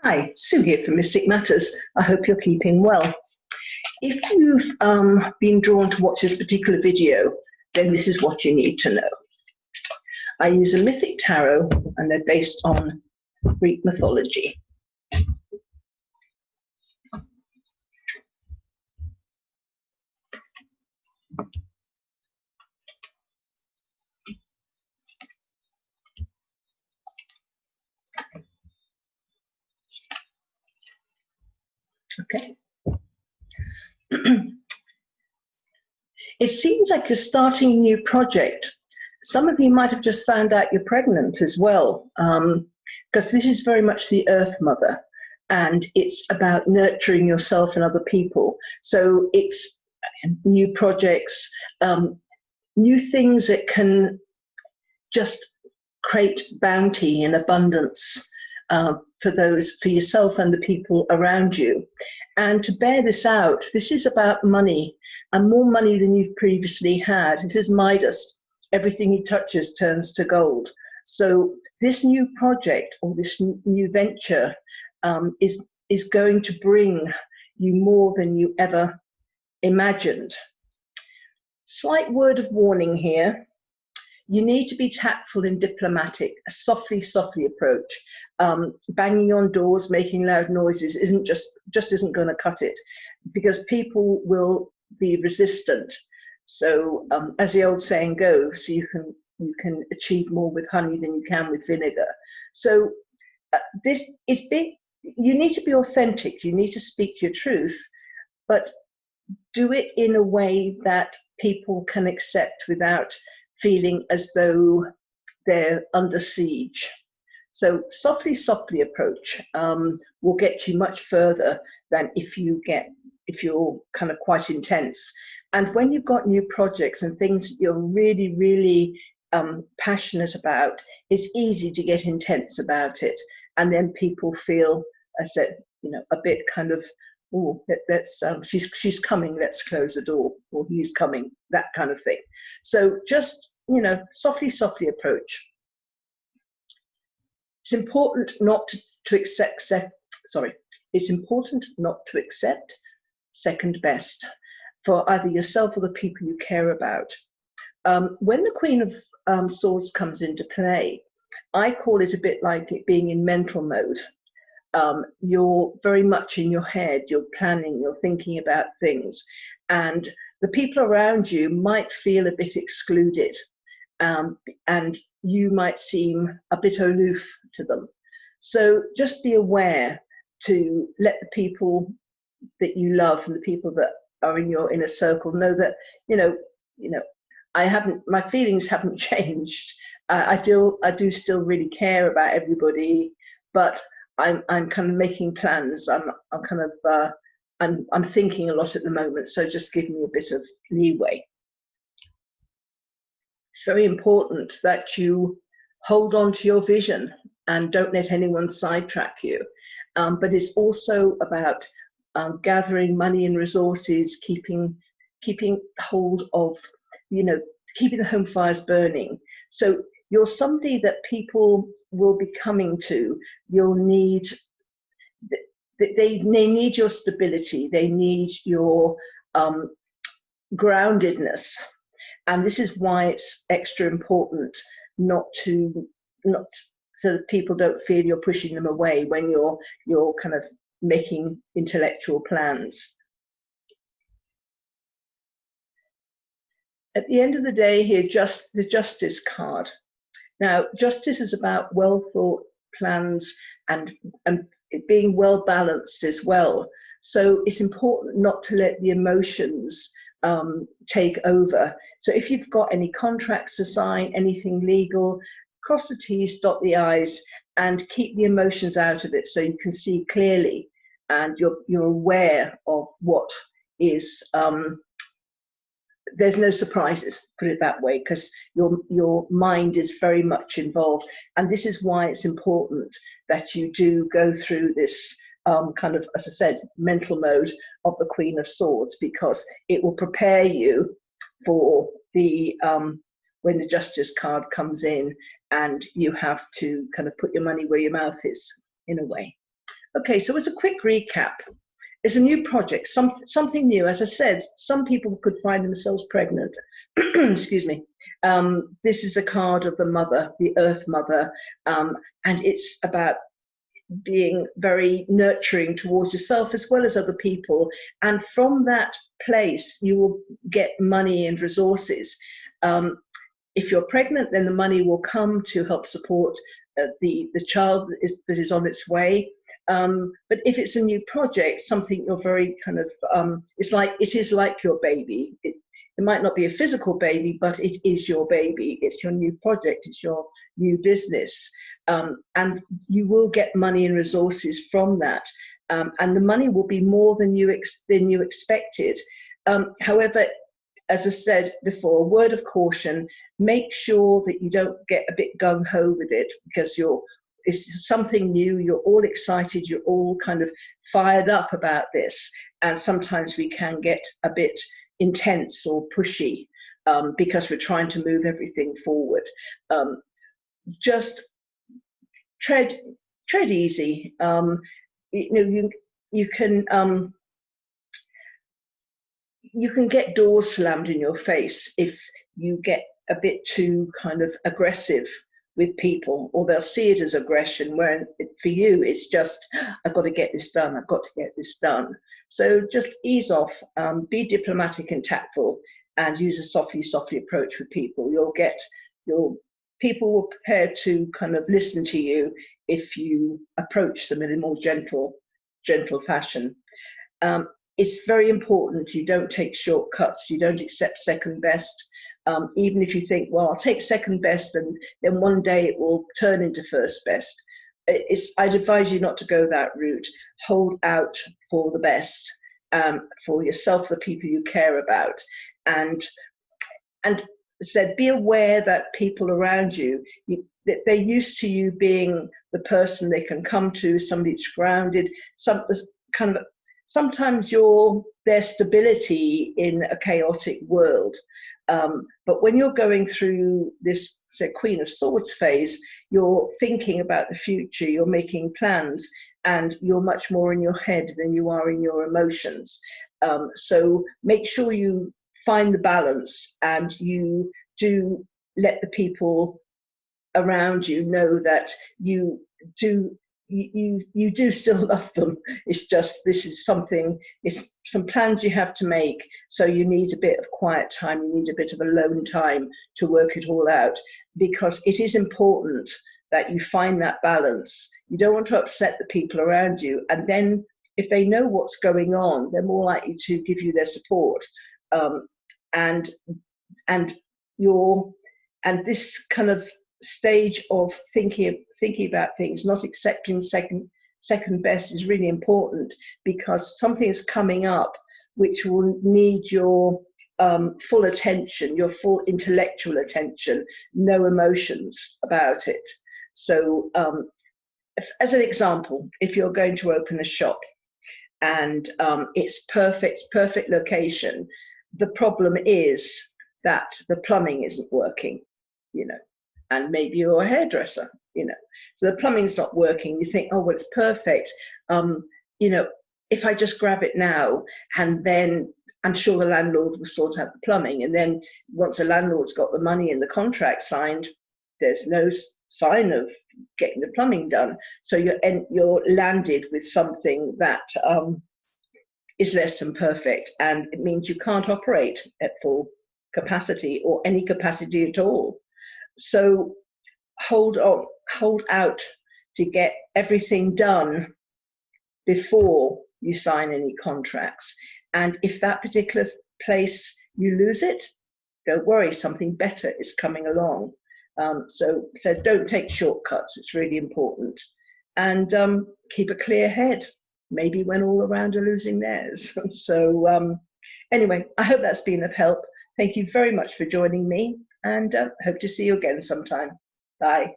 Hi, Sue here from Mystic Matters. I hope you're keeping well. If you've been drawn to watch this particular video, then this is what you need to know. I use a mythic tarot and they're based on Greek mythology. Okay. It seems like you're starting a new project. Some of you might have just found out you're pregnant as well, because this is very much the Earth Mother, and it's about nurturing yourself and other people. So it's new projects, new things that can just create bounty and abundance for yourself and the people around you. And to bear this out, this is about money, and more money than you've previously had. This is Midas. Everything he touches turns to gold. So this new project or this new venture is going to bring you more than you ever imagined. Slight word of warning here. You need to be tactful and diplomatic, a softly approach. Banging on doors, making loud noises just isn't going to cut it, because people will be resistant. So as the old saying goes, you can achieve more with honey than you can with vinegar. So this is big. You need to be authentic. You need to speak your truth, but do it in a way that people can accept without feeling as though they're under siege. So softly approach will get you much further than if you're kind of quite intense. And when you've got new projects and things you're really passionate about, it's easy to get intense about it, and then people feel, I said, a bit kind of, oh, she's coming, let's close the door, or he's coming, that kind of thing. So just, softly approach. It's important not to accept, it's important not to accept second best for either yourself or the people you care about. When the Queen of Swords comes into play, I call it a bit like it being in mental mode. You're very much in your head, you're planning, you're thinking about things, and the people around you might feel a bit excluded, and you might seem a bit aloof to them. So just be aware to let the people that you love and the people that are in your inner circle know that, my feelings haven't changed. I do still really care about everybody, but I'm kind of making plans. I'm thinking a lot at the moment, so just give me a bit of leeway. It's very important that you hold on to your vision and don't let anyone sidetrack you. But it's also about gathering money and resources, keeping hold of, keeping the home fires burning. So you're somebody that people will be coming to. You'll need, they need your stability. They need your groundedness. And this is why it's extra important not so that people don't feel you're pushing them away when you're kind of making intellectual plans. At the end of the day here, just the Justice card. Now, justice is about well thought plans and it being well balanced as well. So it's important not to let the emotions take over. So if you've got any contracts to sign, anything legal, cross the T's, dot the I's, and keep the emotions out of it so you can see clearly and you're aware of what is, there's no surprises, put it that way, because your mind is very much involved. And this is why it's important that you do go through this kind of, as I said, mental mode of the Queen of Swords, because it will prepare you for the when the Justice card comes in and you have to kind of put your money where your mouth is, in a way. Okay, so as a quick recap, it's a new project, something new. As I said, some people could find themselves pregnant. Excuse me. This is a card of the mother, the Earth Mother, and it's about being very nurturing towards yourself as well as other people. And from that place, you will get money and resources. If you're pregnant, then the money will come to help support the child that is on its way. But if it's a new project, something you're very kind of, it is like your baby. It might not be a physical baby, but it is your baby. It's your new project. It's your new business. And you will get money and resources from that. And the money will be more than you expected. However, as I said before, a word of caution, make sure that you don't get a bit gung-ho with it, because it's something new, you're all excited, you're all kind of fired up about this, and sometimes we can get a bit intense or pushy because we're trying to move everything forward. Just tread easy. You can get doors slammed in your face if you get a bit too kind of aggressive with people, or they'll see it as aggression, where for you it's just, I've got to get this done, I've got to get this done. So just ease off, be diplomatic and tactful, and use a softly approach with people. People will prepare to kind of listen to you if you approach them in a more gentle fashion. It's very important you don't take shortcuts, you don't accept second best. Even if you think, well, I'll take second best and then one day it will turn into first best. I'd advise you not to go that route. Hold out for the best, for yourself, the people you care about. And said, be aware that people around you, that they're used to you being the person they can come to, somebody that's grounded, sometimes you're their stability in a chaotic world. But when you're going through this, say, Queen of Swords phase, you're thinking about the future, you're making plans, and you're much more in your head than you are in your emotions. So make sure you find the balance, and you do let the people around you know that you do still love them. It's just, it's some plans you have to make, so you need a bit of quiet time, you need a bit of alone time to work it all out, because it is important that you find that balance. You don't want to upset the people around you, and then if they know what's going on, they're more likely to give you their support. And this kind of stage of thinking about things, not accepting second best, is really important, because something's coming up which will need your full attention, your full intellectual attention, no emotions about it. So as an example, if you're going to open a shop and it's perfect location, the problem is that the plumbing isn't working, and maybe you're a hairdresser, so the plumbing's not working. You think, oh, well, it's perfect. If I just grab it now, and then I'm sure the landlord will sort out the plumbing. And then once the landlord's got the money and the contract signed, there's no sign of getting the plumbing done. So you're landed with something that is less than perfect, and it means you can't operate at full capacity or any capacity at all. So hold out to get everything done before you sign any contracts. And if that particular place you lose it, don't worry, something better is coming along. So don't take shortcuts, it's really important. And keep a clear head, maybe when all around are losing theirs. So anyway, I hope that's been of help. Thank you very much for joining me, and hope to see you again sometime. Bye.